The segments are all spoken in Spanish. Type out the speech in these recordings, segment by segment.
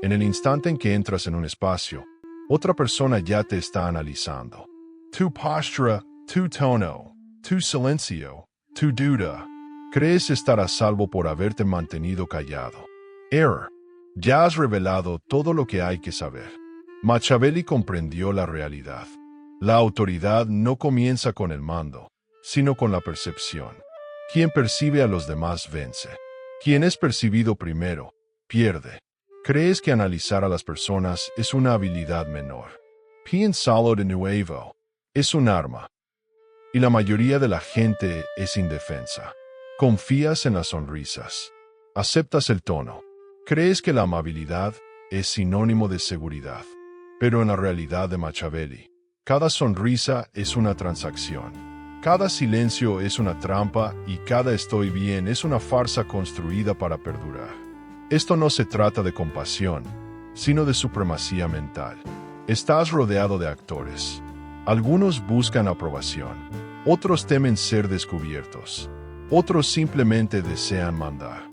En el instante en que entras en un espacio, otra persona ya te está analizando. Tu postura, tu tono, tu silencio, tu duda. Crees estar a salvo por haberte mantenido callado. Error. Ya has revelado todo lo que hay que saber. Machiavelli comprendió la realidad. La autoridad no comienza con el mando, sino con la percepción. Quien percibe a los demás vence. Quien es percibido primero, pierde. Crees que analizar a las personas es una habilidad menor. Piénsalo de nuevo. Es un arma. Y la mayoría de la gente es indefensa. Confías en las sonrisas. Aceptas el tono. Crees que la amabilidad es sinónimo de seguridad. Pero en la realidad de Machiavelli, cada sonrisa es una transacción. Cada silencio es una trampa y cada estoy bien es una farsa construida para perdurar. Esto no se trata de compasión, sino de supremacía mental. Estás rodeado de actores. Algunos buscan aprobación. Otros temen ser descubiertos. Otros simplemente desean mandar.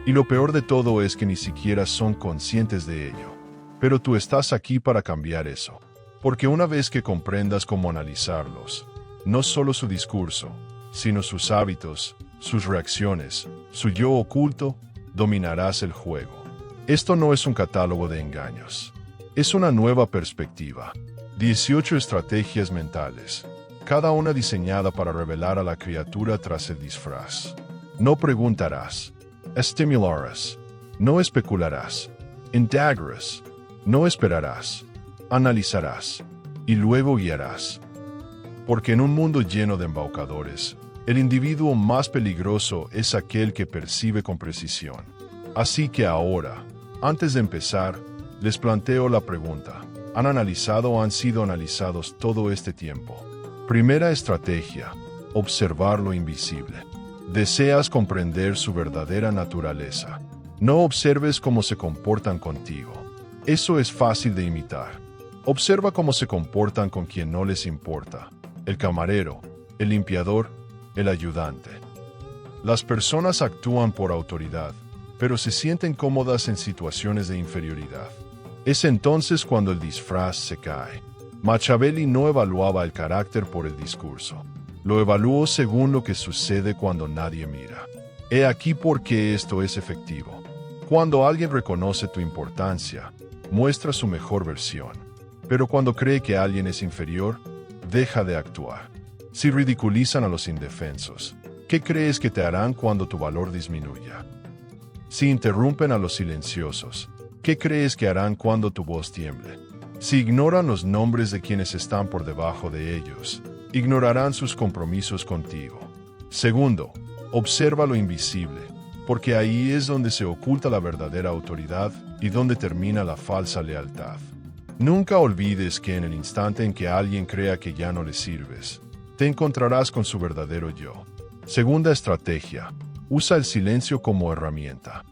Y lo peor de todo es que ni siquiera son conscientes de ello. Pero tú estás aquí para cambiar eso. Porque una vez que comprendas cómo analizarlos, no solo su discurso, sino sus hábitos, sus reacciones, su yo oculto, dominarás el juego. Esto no es un catálogo de engaños. Es una nueva perspectiva. 18 estrategias mentales, cada una diseñada para revelar a la criatura tras el disfraz. No preguntarás, estimularás, no especularás, indagarás, no esperarás, analizarás, y luego guiarás. Porque en un mundo lleno de embaucadores, el individuo más peligroso es aquel que percibe con precisión. Así que ahora, antes de empezar, les planteo la pregunta. ¿Han analizado o han sido analizados todo este tiempo? Primera estrategia: observar lo invisible. Deseas comprender su verdadera naturaleza. No observes cómo se comportan contigo. Eso es fácil de imitar. Observa cómo se comportan con quien no les importa. El camarero, el limpiador, el ayudante. Las personas actúan por autoridad, pero se sienten cómodas en situaciones de inferioridad. Es entonces cuando el disfraz se cae. Machiavelli no evaluaba el carácter por el discurso. Lo evaluó según lo que sucede cuando nadie mira. He aquí por qué esto es efectivo. Cuando alguien reconoce tu importancia, muestra su mejor versión. Pero cuando cree que alguien es inferior, deja de actuar. Si ridiculizan a los indefensos, ¿qué crees que te harán cuando tu valor disminuya? Si interrumpen a los silenciosos, ¿qué crees que harán cuando tu voz tiemble? Si ignoran los nombres de quienes están por debajo de ellos, ignorarán sus compromisos contigo. Segundo, observa lo invisible, porque ahí es donde se oculta la verdadera autoridad y donde termina la falsa lealtad. Nunca olvides que en el instante en que alguien crea que ya no le sirves, te encontrarás con su verdadero yo. Segunda estrategia: usa el silencio como herramienta.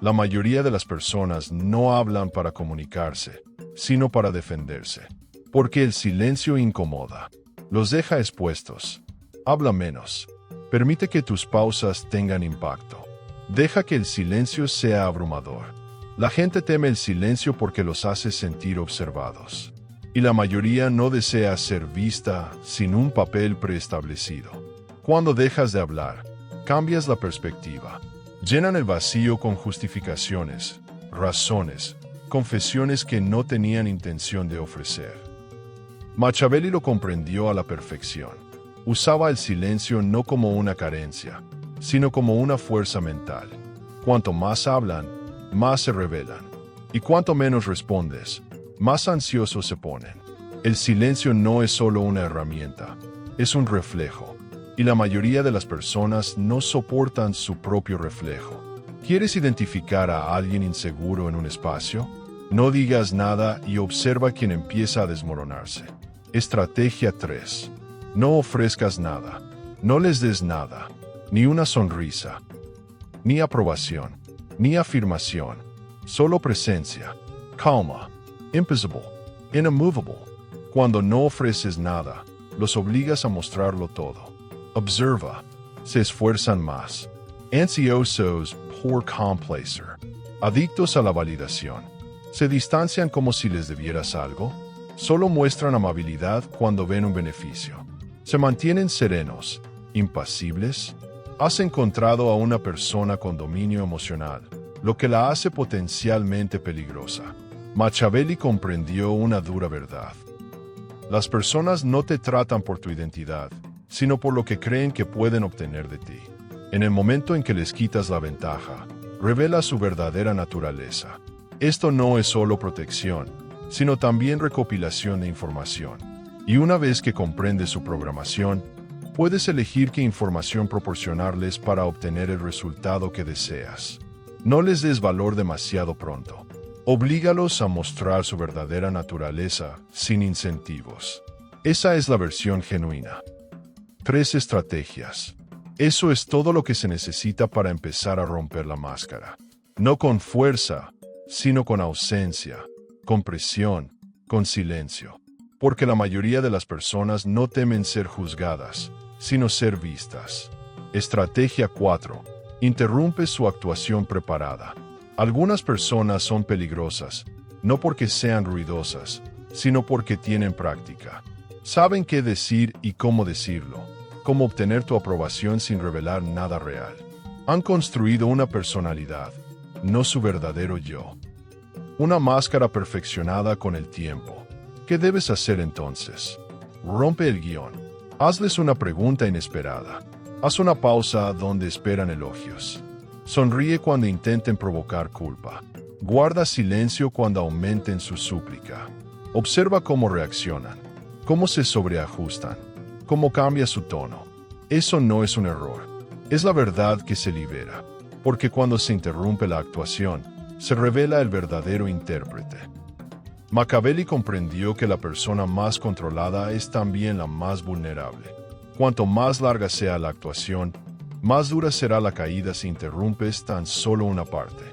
La mayoría de las personas no hablan para comunicarse, sino para defenderse. Porque el silencio incomoda. Los deja expuestos. Habla menos. Permite que tus pausas tengan impacto. Deja que el silencio sea abrumador. La gente teme el silencio porque los hace sentir observados. Y la mayoría no desea ser vista sin un papel preestablecido. Cuando dejas de hablar, cambias la perspectiva. Llenan el vacío con justificaciones, razones, confesiones que no tenían intención de ofrecer. Machiavelli lo comprendió a la perfección. Usaba el silencio no como una carencia, sino como una fuerza mental. Cuanto más hablan, más se revelan. Y cuanto menos respondes, más ansiosos se ponen. El silencio no es solo una herramienta, es un reflejo. Y la mayoría de las personas no soportan su propio reflejo. ¿Quieres identificar a alguien inseguro en un espacio? No digas nada y observa quien empieza a desmoronarse. Estrategia 3. No ofrezcas nada. No les des nada. Ni una sonrisa. Ni aprobación. Ni afirmación. Solo presencia. Calma. Invisible. Immovable. Cuando no ofreces nada, los obligas a mostrarlo todo. Observa. Se esfuerzan más. Ansiosos por complacer. adictos a la validación. Se distancian como si les debieras algo. Solo muestran amabilidad cuando ven un beneficio. Se mantienen serenos, impasibles. Has encontrado a una persona con dominio emocional, lo que la hace potencialmente peligrosa. Machiavelli comprendió una dura verdad. Las personas no te tratan por tu identidad, sino por lo que creen que pueden obtener de ti. En el momento en que les quitas la ventaja, revela su verdadera naturaleza. Esto no es solo protección, sino también recopilación de información. Y una vez que comprendes su programación, puedes elegir qué información proporcionarles para obtener el resultado que deseas. No les des valor demasiado pronto. Oblígalos a mostrar su verdadera naturaleza sin incentivos. Esa es la versión genuina. 3 estrategias. Eso es todo lo que se necesita para empezar a romper la máscara. No con fuerza, sino con ausencia, con presión, con silencio. Porque la mayoría de las personas no temen ser juzgadas, sino ser vistas. Estrategia 4. Interrumpe su actuación preparada. Algunas personas son peligrosas, no porque sean ruidosas, sino porque tienen práctica. Saben qué decir y cómo decirlo, cómo obtener tu aprobación sin revelar nada real. Han construido una personalidad, no su verdadero yo. Una máscara perfeccionada con el tiempo. ¿Qué debes hacer entonces? Rompe el guión. Hazles una pregunta inesperada. Haz una pausa donde esperan elogios. Sonríe cuando intenten provocar culpa. Guarda silencio cuando aumenten su súplica. Observa cómo reaccionan, cómo se sobreajustan, cómo cambia su tono. Eso no es un error. Es la verdad que se libera. Porque cuando se interrumpe la actuación, se revela el verdadero intérprete. Machiavelli comprendió que la persona más controlada es también la más vulnerable. Cuanto más larga sea la actuación, más dura será la caída si interrumpes tan solo una parte.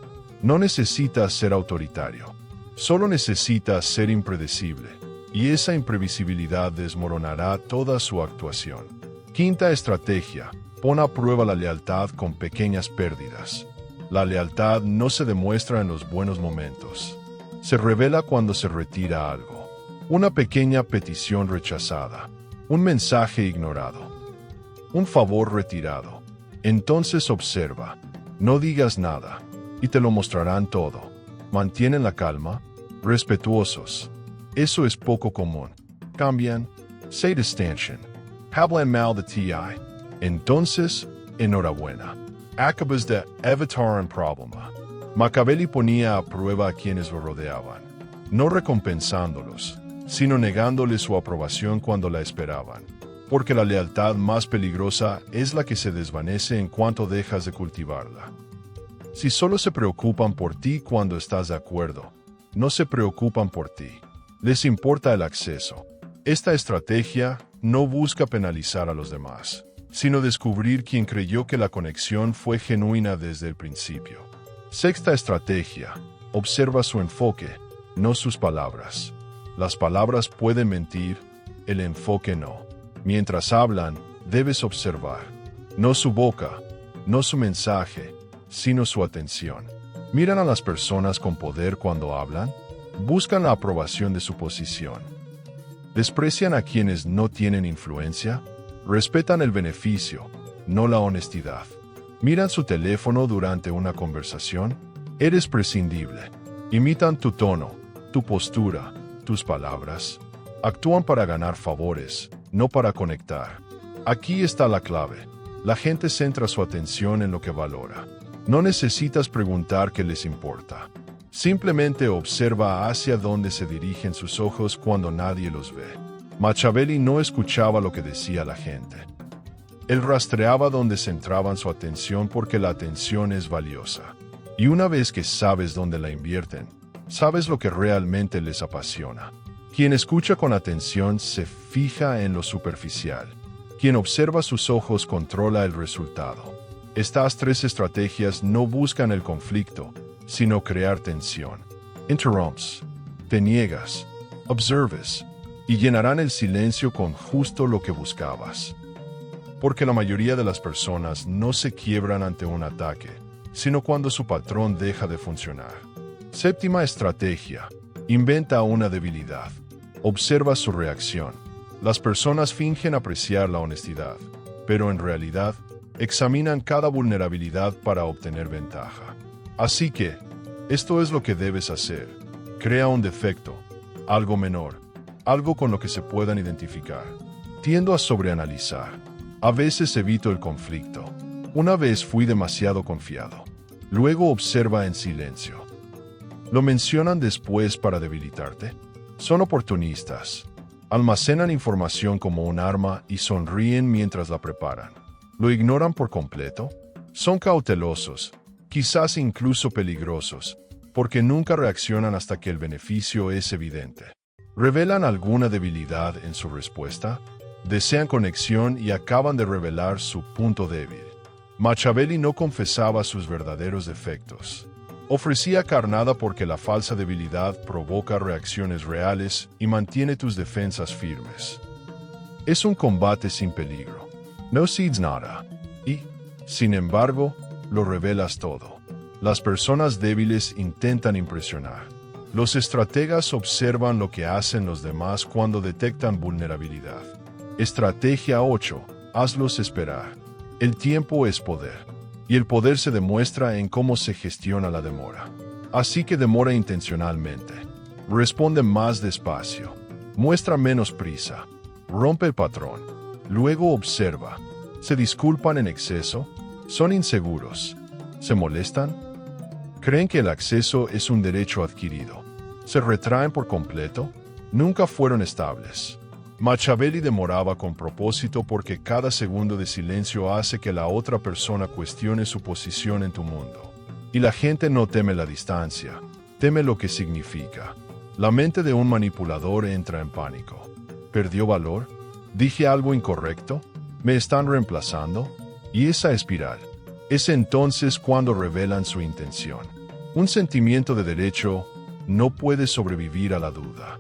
No necesitas ser autoritario, solo necesitas ser impredecible, y esa imprevisibilidad desmoronará toda su actuación. Quinta estrategia: pon a prueba la lealtad con pequeñas pérdidas. La lealtad no se demuestra en los buenos momentos. Se revela cuando se retira algo. Una pequeña petición rechazada, un mensaje ignorado, un favor retirado. Entonces observa, no digas nada, y te lo mostrarán todo. Mantienen la calma, respetuosos. Eso es poco común. Cambian, se distancian, hablan mal de ti. Entonces, enhorabuena. Acabas de evitar un problema. Machiavelli ponía a prueba a quienes lo rodeaban, no recompensándolos, sino negándoles su aprobación cuando la esperaban. Porque la lealtad más peligrosa es la que se desvanece en cuanto dejas de cultivarla. Si solo se preocupan por ti cuando estás de acuerdo, no se preocupan por ti. Les importa el acceso. Esta estrategia no busca penalizar a los demás, sino descubrir quién creyó que la conexión fue genuina desde el principio. Sexta estrategia: observa su enfoque, no sus palabras. Las palabras pueden mentir, el enfoque no. Mientras hablan, debes observar, no su boca, no su mensaje, sino su atención. ¿Miran a las personas con poder cuando hablan? ¿Buscan la aprobación de su posición? ¿Desprecian a quienes no tienen influencia? ¿Respetan el beneficio, no la honestidad? ¿Miran su teléfono durante una conversación? Eres prescindible. Imitan tu tono, tu postura, tus palabras. Actúan para ganar favores, no para conectar. Aquí está la clave. La gente centra su atención en lo que valora. No necesitas preguntar qué les importa. Simplemente observa hacia dónde se dirigen sus ojos cuando nadie los ve. Machiavelli no escuchaba lo que decía la gente. Él rastreaba dónde centraban su atención porque la atención es valiosa. Y una vez que sabes dónde la invierten, sabes lo que realmente les apasiona. Quien escucha con atención se fija en lo superficial. Quien observa sus ojos controla el resultado. Estas 3 estrategias no buscan el conflicto, sino crear tensión. Interrumps, te niegas, observes, y llenarán el silencio con justo lo que buscabas. Porque la mayoría de las personas no se quiebran ante un ataque, sino cuando su patrón deja de funcionar. Séptima estrategia. Inventa una debilidad. Observa su reacción. Las personas fingen apreciar la honestidad, pero en realidad examinan cada vulnerabilidad para obtener ventaja. Así que, esto es lo que debes hacer. Crea un defecto, algo menor, algo con lo que se puedan identificar. Tiendo a sobreanalizar. A veces evito el conflicto. Una vez fui demasiado confiado. Luego observa en silencio. ¿Lo mencionan después para debilitarte? Son oportunistas. Almacenan información como un arma y sonríen mientras la preparan. ¿Lo ignoran por completo? Son cautelosos, quizás incluso peligrosos, porque nunca reaccionan hasta que el beneficio es evidente. ¿Revelan alguna debilidad en su respuesta? Desean conexión y acaban de revelar su punto débil. Machiavelli no confesaba sus verdaderos defectos. Ofrecía carnada porque la falsa debilidad provoca reacciones reales y mantiene tus defensas firmes. Es un combate sin peligro. No cedes nada. Y, sin embargo, lo revelas todo. Las personas débiles intentan impresionar. Los estrategas observan lo que hacen los demás cuando detectan vulnerabilidad. Estrategia 8. Hazlos esperar. El tiempo es poder. Y el poder se demuestra en cómo se gestiona la demora. Así que demora intencionalmente. Responde más despacio. Muestra menos prisa. Rompe el patrón. Luego observa. ¿Se disculpan en exceso? ¿Son inseguros? ¿Se molestan? ¿Creen que el acceso es un derecho adquirido? ¿Se retraen por completo? Nunca fueron estables. Machiavelli demoraba con propósito porque cada segundo de silencio hace que la otra persona cuestione su posición en tu mundo. Y la gente no teme la distancia, teme lo que significa. La mente de un manipulador entra en pánico. ¿Perdió valor? ¿Dije algo incorrecto? ¿Me están reemplazando? Y esa espiral. Es entonces cuando revelan su intención. Un sentimiento de derecho no puede sobrevivir a la duda.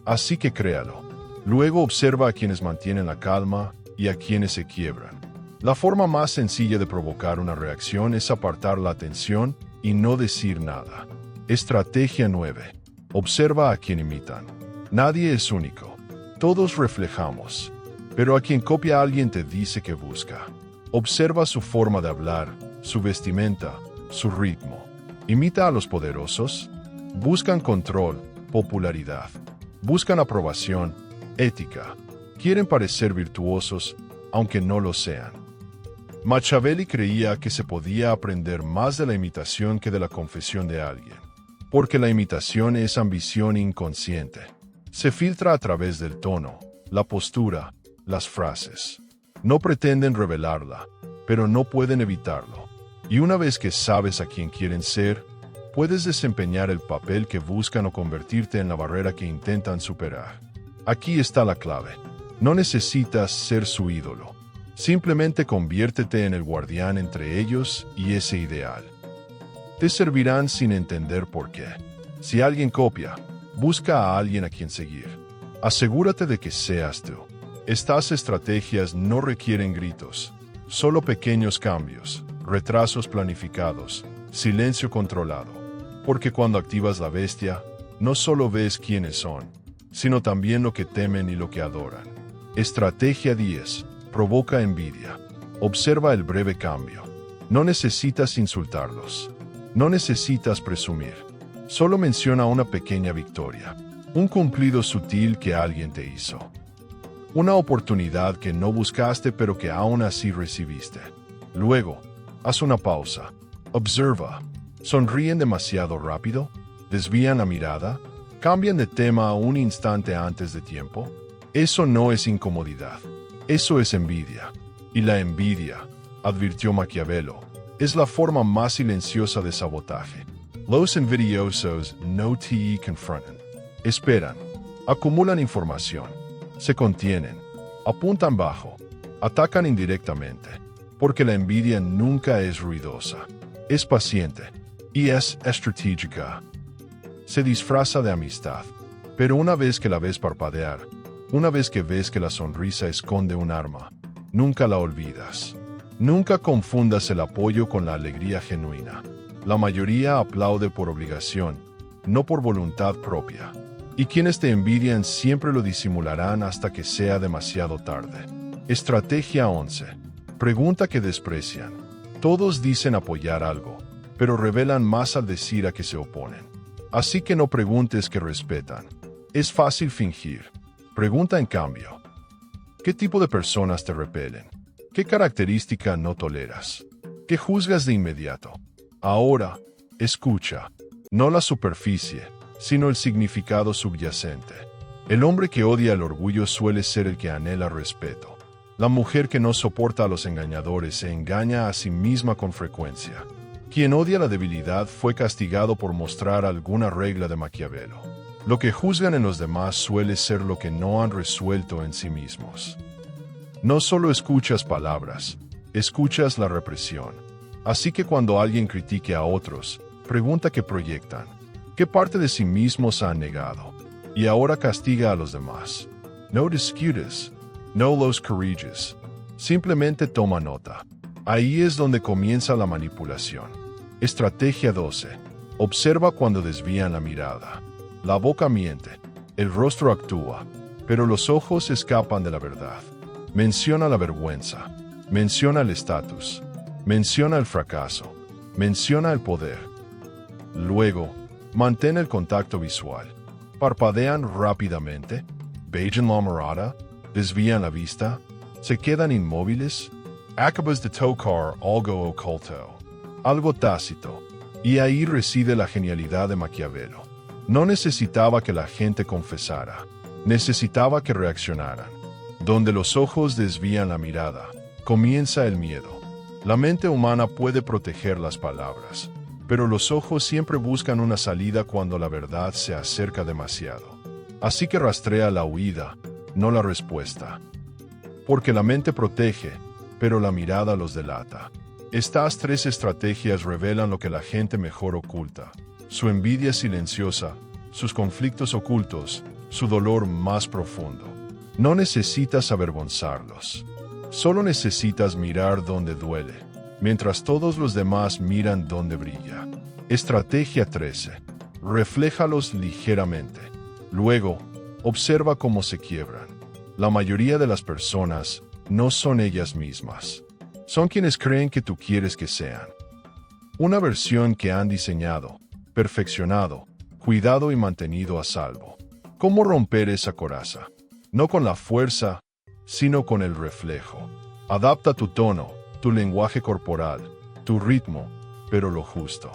Así que créalo. Luego observa a quienes mantienen la calma y a quienes se quiebran. La forma más sencilla de provocar una reacción es apartar la atención y no decir nada. Estrategia 9. Observa a quien imitan. Nadie es único. Todos reflejamos. Pero a quien copia a alguien te dice que busca. Observa su forma de hablar, su vestimenta, su ritmo. Imita a los poderosos. Buscan control, popularidad. Buscan aprobación, ética. Quieren parecer virtuosos, aunque no lo sean. Machiavelli creía que se podía aprender más de la imitación que de la confesión de alguien, porque la imitación es ambición inconsciente. Se filtra a través del tono, la postura, las frases. No pretenden revelarla, pero no pueden evitarlo. Y una vez que sabes a quién quieren ser, puedes desempeñar el papel que buscan o convertirte en la barrera que intentan superar. Aquí está la clave. No necesitas ser su ídolo. Simplemente conviértete en el guardián entre ellos y ese ideal. Te servirán sin entender por qué. Si alguien copia, busca a alguien a quien seguir. Asegúrate de que seas tú. Estas estrategias no requieren gritos, solo pequeños cambios, retrasos planificados, silencio controlado. Porque cuando activas la bestia, no solo ves quiénes son, sino también lo que temen y lo que adoran. Estrategia 10. Provoca envidia. Observa el breve cambio. No necesitas insultarlos. No necesitas presumir. Solo menciona una pequeña victoria. Un cumplido sutil que alguien te hizo. Una oportunidad que no buscaste pero que aún así recibiste. Luego, haz una pausa. Observa. ¿Sonríen demasiado rápido? ¿Desvían la mirada? ¿Cambian de tema un instante antes de tiempo? Eso no es incomodidad. Eso es envidia. Y la envidia, advirtió Maquiavelo, es la forma más silenciosa de sabotaje. Los envidiosos no te confrontan. Esperan. Acumulan información. Se contienen. Apuntan bajo. Atacan indirectamente. Porque la envidia nunca es ruidosa. Es paciente. Y es estratégica. Se disfraza de amistad, pero una vez que la ves parpadear, una vez que ves que la sonrisa esconde un arma, nunca la olvidas. Nunca confundas el apoyo con la alegría genuina. La mayoría aplaude por obligación, no por voluntad propia. Y quienes te envidian siempre lo disimularán hasta que sea demasiado tarde. Estrategia 11. Pregunta que desprecian. Todos dicen apoyar algo, pero revelan más al decir a que se oponen. Así que no preguntes que respetan. Es fácil fingir. Pregunta en cambio. ¿Qué tipo de personas te repelen? ¿Qué característica no toleras? ¿Qué juzgas de inmediato? Ahora, escucha. No la superficie, sino el significado subyacente. El hombre que odia el orgullo suele ser el que anhela respeto. La mujer que no soporta a los engañadores se engaña a sí misma con frecuencia. Quien odia la debilidad fue castigado por mostrar alguna regla de Maquiavelo. Lo que juzgan en los demás suele ser lo que no han resuelto en sí mismos. No solo escuchas palabras, escuchas la represión. Así que cuando alguien critique a otros, pregunta qué proyectan, qué parte de sí mismos han negado, y ahora castiga a los demás. No discutes, no los corriges, simplemente toma nota. Ahí es donde comienza la manipulación. Estrategia 12. Observa cuando desvían la mirada. La boca miente, el rostro actúa, pero los ojos escapan de la verdad. Menciona la vergüenza, menciona el estatus, menciona el fracaso, menciona el poder. Luego, mantén el contacto visual. Parpadean rápidamente, beijan la mirada, desvían la vista, se quedan inmóviles. Acabas de tocar algo oculto, algo tácito, y ahí reside la genialidad de Maquiavelo. No necesitaba que la gente confesara, necesitaba que reaccionaran. Donde los ojos desvían la mirada, comienza el miedo. La mente humana puede proteger las palabras, pero los ojos siempre buscan una salida cuando la verdad se acerca demasiado. Así que rastrea la huida, no la respuesta. Porque la mente protege, pero la mirada los delata. Estas 3 estrategias revelan lo que la gente mejor oculta: su envidia silenciosa, sus conflictos ocultos, su dolor más profundo. No necesitas avergonzarlos. Solo necesitas mirar donde duele, mientras todos los demás miran donde brilla. Estrategia 13. Refléjalos ligeramente. Luego, observa cómo se quiebran. La mayoría de las personas no son ellas mismas. Son quienes creen que tú quieres que sean. Una versión que han diseñado, perfeccionado, cuidado y mantenido a salvo. ¿Cómo romper esa coraza? No con la fuerza, sino con el reflejo. Adapta tu tono, tu lenguaje corporal, tu ritmo, pero lo justo.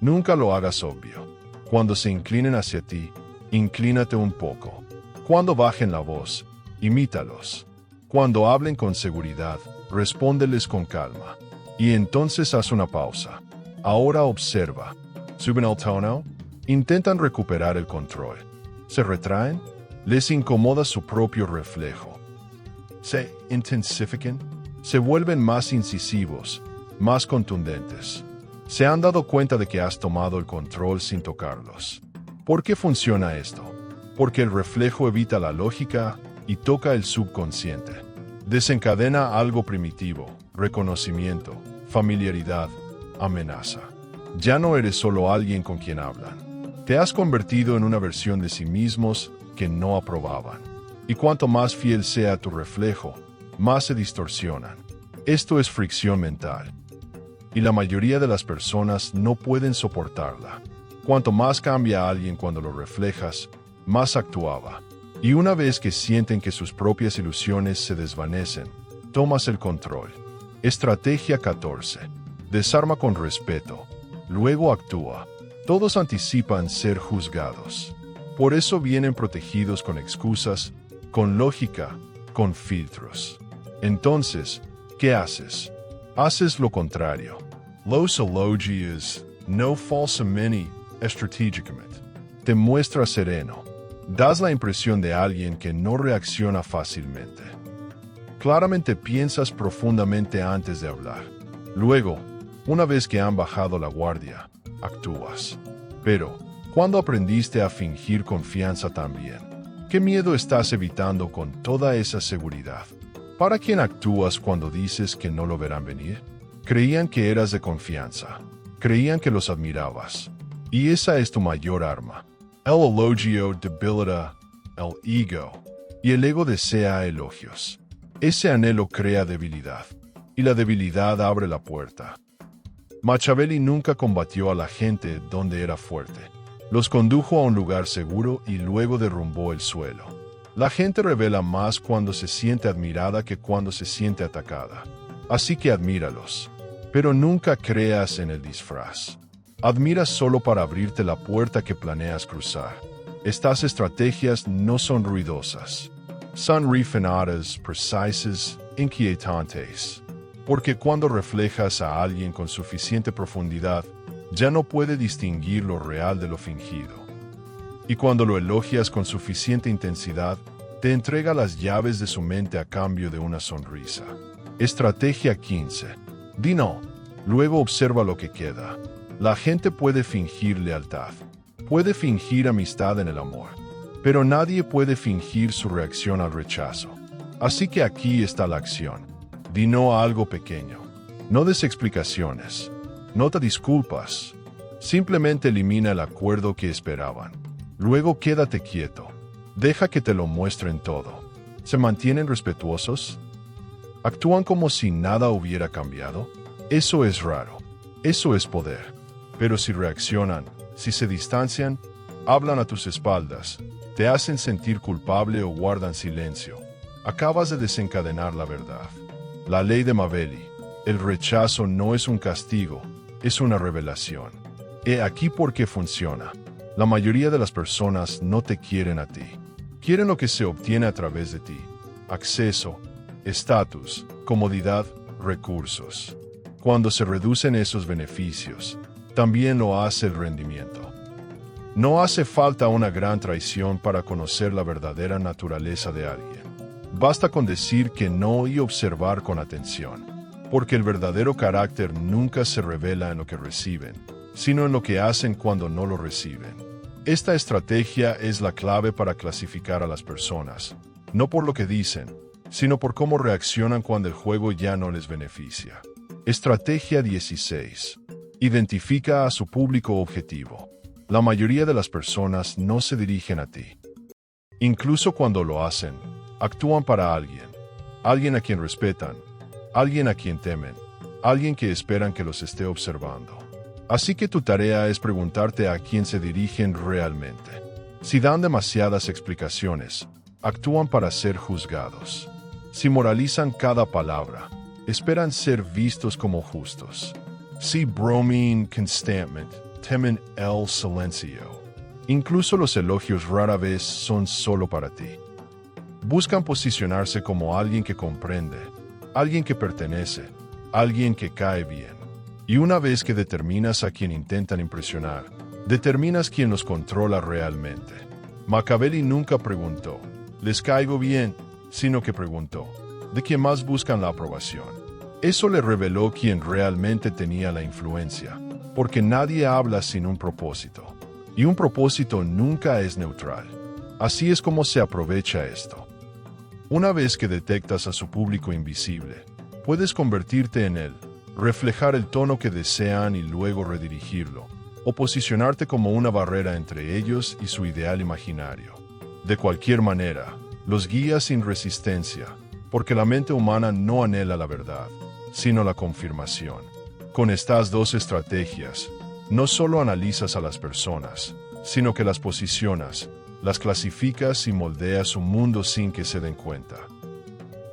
Nunca lo hagas obvio. Cuando se inclinen hacia ti, inclínate un poco. Cuando bajen la voz, imítalos. Cuando hablen con seguridad, respóndeles con calma. Y entonces haz una pausa. Ahora observa. ¿Suben el tono? Intentan recuperar el control. ¿Se retraen? Les incomoda su propio reflejo. ¿Se intensifican? Se vuelven más incisivos, más contundentes. Se han dado cuenta de que has tomado el control sin tocarlos. ¿Por qué funciona esto? Porque el reflejo evita la lógica y toca el subconsciente. Desencadena algo primitivo: reconocimiento, familiaridad, amenaza. Ya no eres solo alguien con quien hablan. Te has convertido en una versión de sí mismos que no aprobaban. Y cuanto más fiel sea tu reflejo, más se distorsionan. Esto es fricción mental. Y la mayoría de las personas no pueden soportarla. Cuanto más cambia a alguien cuando lo reflejas, más actuaba. Y una vez que sienten que sus propias ilusiones se desvanecen, tomas el control. Estrategia 14. Desarma con respeto. Luego actúa. Todos anticipan ser juzgados. Por eso vienen protegidos con excusas, con lógica, con filtros. Entonces, ¿qué haces? Haces lo contrario. Los elogios, no falsamente, estratégicamente. Te muestras sereno. Das la impresión de alguien que no reacciona fácilmente. Claramente piensas profundamente antes de hablar. Luego, una vez que han bajado la guardia, actúas. Pero, ¿cuándo aprendiste a fingir confianza también? ¿Qué miedo estás evitando con toda esa seguridad? ¿Para quién actúas cuando dices que no lo verán venir? Creían que eras de confianza. Creían que los admirabas. Y esa es tu mayor arma. El elogio debilita el ego. Y el ego desea elogios. Ese anhelo crea debilidad. Y la debilidad abre la puerta. Machiavelli nunca combatió a la gente donde era fuerte. Los condujo a un lugar seguro y luego derrumbó el suelo. La gente revela más cuando se siente admirada que cuando se siente atacada. Así que admíralos. Pero nunca creas en el disfraz. Admira solo para abrirte la puerta que planeas cruzar. Estas estrategias no son ruidosas. Son refinadas, precisas, inquietantes. Porque cuando reflejas a alguien con suficiente profundidad, ya no puede distinguir lo real de lo fingido. Y cuando lo elogias con suficiente intensidad, te entrega las llaves de su mente a cambio de una sonrisa. Estrategia 15. Di no. Luego observa lo que queda. La gente puede fingir lealtad. Puede fingir amistad en el amor. Pero nadie puede fingir su reacción al rechazo. Así que aquí está la acción. Di no a algo pequeño. No des explicaciones. No te disculpas. Simplemente elimina el acuerdo que esperaban. Luego quédate quieto. Deja que te lo muestren todo. ¿Se mantienen respetuosos? ¿Actúan como si nada hubiera cambiado? Eso es raro. Eso es poder. Pero si reaccionan, si se distancian, hablan a tus espaldas, te hacen sentir culpable o guardan silencio, acabas de desencadenar la verdad. La ley de Machiavelli. El rechazo no es un castigo, es una revelación. He aquí por qué funciona. La mayoría de las personas no te quieren a ti. Quieren lo que se obtiene a través de ti. Acceso, estatus, comodidad, recursos. Cuando se reducen esos beneficios, también lo hace el rendimiento. No hace falta una gran traición para conocer la verdadera naturaleza de alguien. Basta con decir que no y observar con atención, porque el verdadero carácter nunca se revela en lo que reciben, sino en lo que hacen cuando no lo reciben. Esta estrategia es la clave para clasificar a las personas, no por lo que dicen, sino por cómo reaccionan cuando el juego ya no les beneficia. Estrategia 16. Identifica a su público objetivo. La mayoría de las personas no se dirigen a ti. Incluso cuando lo hacen, actúan para alguien a quien respetan, alguien a quien temen, alguien que esperan que los esté observando. Así que tu tarea es preguntarte a quién se dirigen realmente. Si dan demasiadas explicaciones, actúan para ser juzgados. Si moralizan cada palabra, esperan ser vistos como justos. Si bromean constantemente, temen el silencio. Incluso los elogios rara vez son solo para ti. Buscan posicionarse como alguien que comprende, alguien que pertenece, alguien que cae bien. Y una vez que determinas a quien intentan impresionar, determinas quién los controla realmente. Machiavelli nunca preguntó, ¿les caigo bien?, sino que preguntó, ¿de quién más buscan la aprobación? Eso le reveló quién realmente tenía la influencia, porque nadie habla sin un propósito. Y un propósito nunca es neutral. Así es como se aprovecha esto. Una vez que detectas a su público invisible, puedes convertirte en él, reflejar el tono que desean y luego redirigirlo, o posicionarte como una barrera entre ellos y su ideal imaginario. De cualquier manera, los guías sin resistencia, porque la mente humana no anhela la verdad, sino la confirmación. Con estas dos estrategias, no solo analizas a las personas, sino que las posicionas, las clasificas y moldeas su mundo sin que se den cuenta.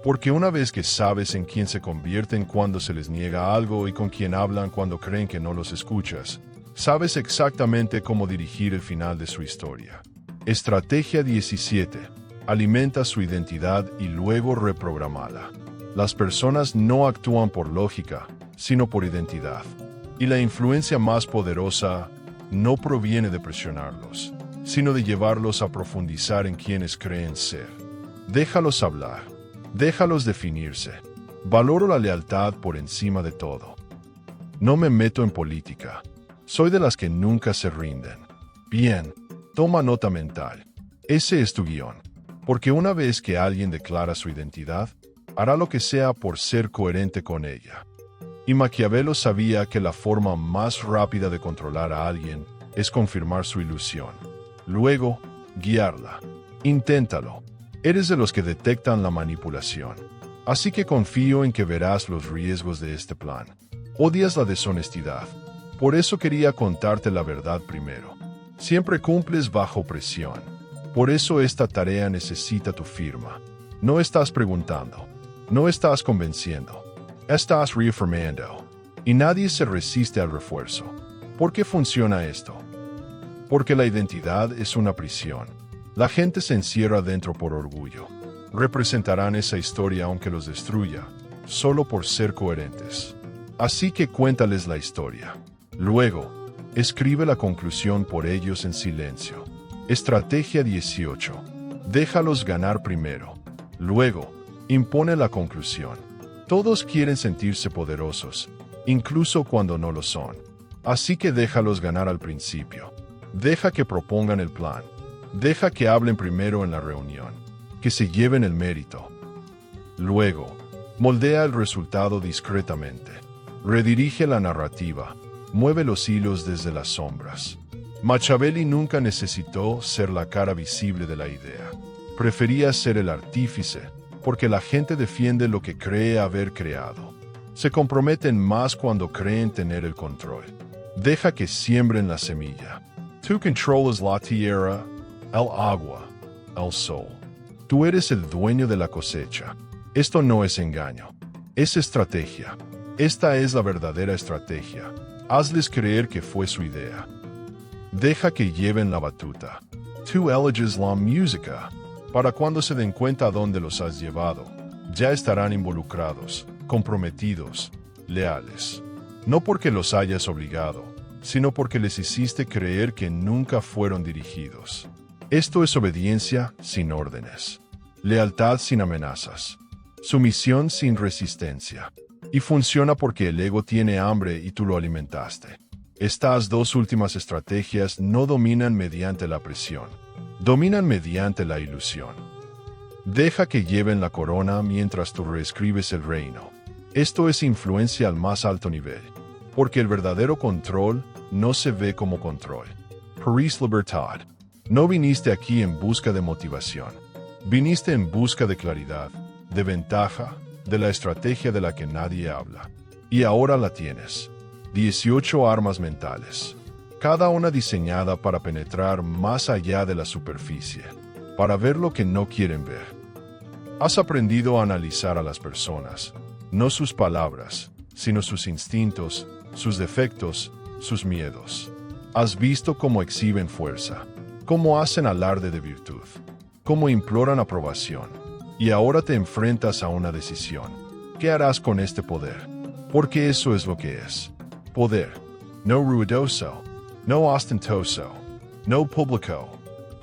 Porque una vez que sabes en quién se convierten cuando se les niega algo y con quién hablan cuando creen que no los escuchas, sabes exactamente cómo dirigir el final de su historia. Estrategia 17. Alimenta su identidad y luego reprogramala. Las personas no actúan por lógica, sino por identidad. Y la influencia más poderosa no proviene de presionarlos, sino de llevarlos a profundizar en quienes creen ser. Déjalos hablar, déjalos definirse. Valoro la lealtad por encima de todo. No me meto en política. Soy de las que nunca se rinden. Bien, toma nota mental. Ese es tu guión. Porque una vez que alguien declara su identidad, Hará lo que sea por ser coherente con ella. Y Maquiavelo sabía que la forma más rápida de controlar a alguien es confirmar su ilusión. Luego, guiarla. Inténtalo. Eres de los que detectan la manipulación. Así que confío en que verás los riesgos de este plan. Odias la deshonestidad. Por eso quería contarte la verdad primero. Siempre cumples bajo presión. Por eso esta tarea necesita tu firma. No estás preguntando. No estás convenciendo. Estás reafirmando. Y nadie se resiste al refuerzo. ¿Por qué funciona esto? Porque la identidad es una prisión. La gente se encierra dentro por orgullo. Representarán esa historia aunque los destruya, solo por ser coherentes. Así que cuéntales la historia. Luego, escribe la conclusión por ellos en silencio. Estrategia 18. Déjalos ganar primero. Luego, impone la conclusión. Todos quieren sentirse poderosos, incluso cuando no lo son. Así que déjalos ganar al principio. Deja que propongan el plan. Deja que hablen primero en la reunión. Que se lleven el mérito. Luego, moldea el resultado discretamente. Redirige la narrativa. Mueve los hilos desde las sombras. Machiavelli nunca necesitó ser la cara visible de la idea. Prefería ser el artífice, porque la gente defiende lo que cree haber creado. Se comprometen más cuando creen tener el control. Deja que siembren la semilla. Tú controlas la tierra, el agua, el sol. Tú eres el dueño de la cosecha. Esto no es engaño. Es estrategia. Esta es la verdadera estrategia. Hazles creer que fue su idea. Deja que lleven la batuta. Tú eliges la música. Para cuando se den cuenta a dónde los has llevado, ya estarán involucrados, comprometidos, leales. No porque los hayas obligado, sino porque les hiciste creer que nunca fueron dirigidos. Esto es obediencia sin órdenes, lealtad sin amenazas, sumisión sin resistencia. Y funciona porque el ego tiene hambre y tú lo alimentaste. Estas dos últimas estrategias no dominan mediante la presión, dominan mediante la ilusión. Deja que lleven la corona mientras tú reescribes el reino. Esto es influencia al más alto nivel, porque el verdadero control no se ve como control. Paris Libertad. No viniste aquí en busca de motivación. Viniste en busca de claridad, de ventaja, de la estrategia de la que nadie habla. Y ahora la tienes. 18 armas mentales. Cada una diseñada para penetrar más allá de la superficie, para ver lo que no quieren ver. Has aprendido a analizar a las personas, no sus palabras, sino sus instintos, sus defectos, sus miedos. Has visto cómo exhiben fuerza, cómo hacen alarde de virtud, cómo imploran aprobación. Y ahora te enfrentas a una decisión. ¿Qué harás con este poder? Porque eso es lo que es. Poder. No ruidoso. No ostentoso. No público.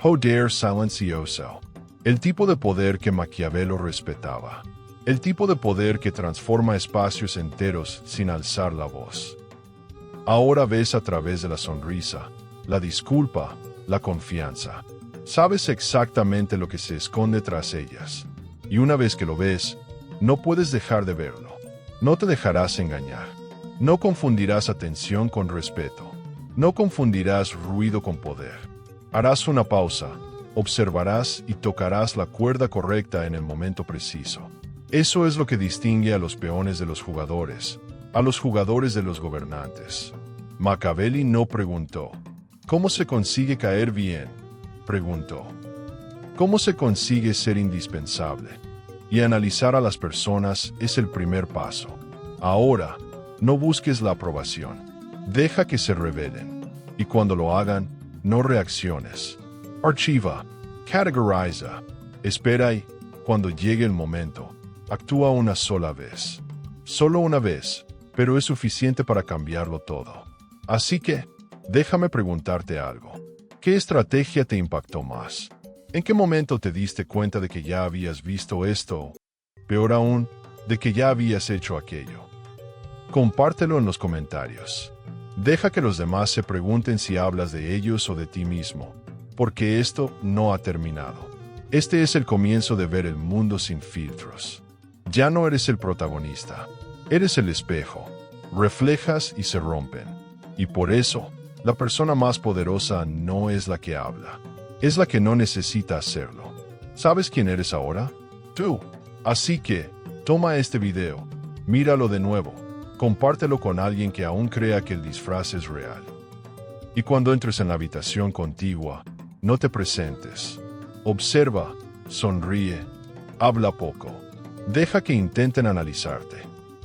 Poder silencioso. El tipo de poder que Maquiavelo respetaba. El tipo de poder que transforma espacios enteros sin alzar la voz. Ahora ves a través de la sonrisa, la disculpa, la confianza. Sabes exactamente lo que se esconde tras ellas. Y una vez que lo ves, no puedes dejar de verlo. No te dejarás engañar. No confundirás atención con respeto. No confundirás ruido con poder. Harás una pausa, observarás y tocarás la cuerda correcta en el momento preciso. Eso es lo que distingue a los peones de los jugadores, a los jugadores de los gobernantes. Machiavelli no preguntó, ¿cómo se consigue caer bien? Preguntó, ¿cómo se consigue ser indispensable? Y analizar a las personas es el primer paso. Ahora, no busques la aprobación. Deja que se rebelen. Y cuando lo hagan, no reacciones. Archiva, categoriza, espera y, cuando llegue el momento, actúa una sola vez. Solo una vez, pero es suficiente para cambiarlo todo. Así que, déjame preguntarte algo. ¿Qué estrategia te impactó más? ¿En qué momento te diste cuenta de que ya habías visto esto? Peor aún, de que ya habías hecho aquello. Compártelo en los comentarios. Deja que los demás se pregunten si hablas de ellos o de ti mismo, porque esto no ha terminado. Este es el comienzo de ver el mundo sin filtros. Ya no eres el protagonista, eres el espejo. Reflejas y se rompen. Y por eso, la persona más poderosa no es la que habla, es la que no necesita hacerlo. ¿Sabes quién eres ahora? Tú. Así que, toma este video, míralo de nuevo, compártelo con alguien que aún crea que el disfraz es real. Y cuando entres en la habitación contigua, no te presentes. Observa, sonríe, habla poco. Deja que intenten analizarte.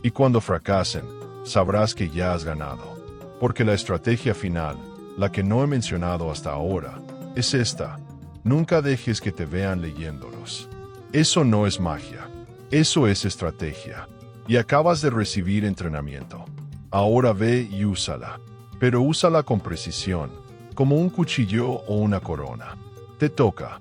Y cuando fracasen, sabrás que ya has ganado. Porque la estrategia final, la que no he mencionado hasta ahora, es esta. Nunca dejes que te vean leyéndolos. Eso no es magia. Eso es estrategia. Y acabas de recibir entrenamiento. Ahora ve y úsala. Pero úsala con precisión, como un cuchillo o una corona. Te toca.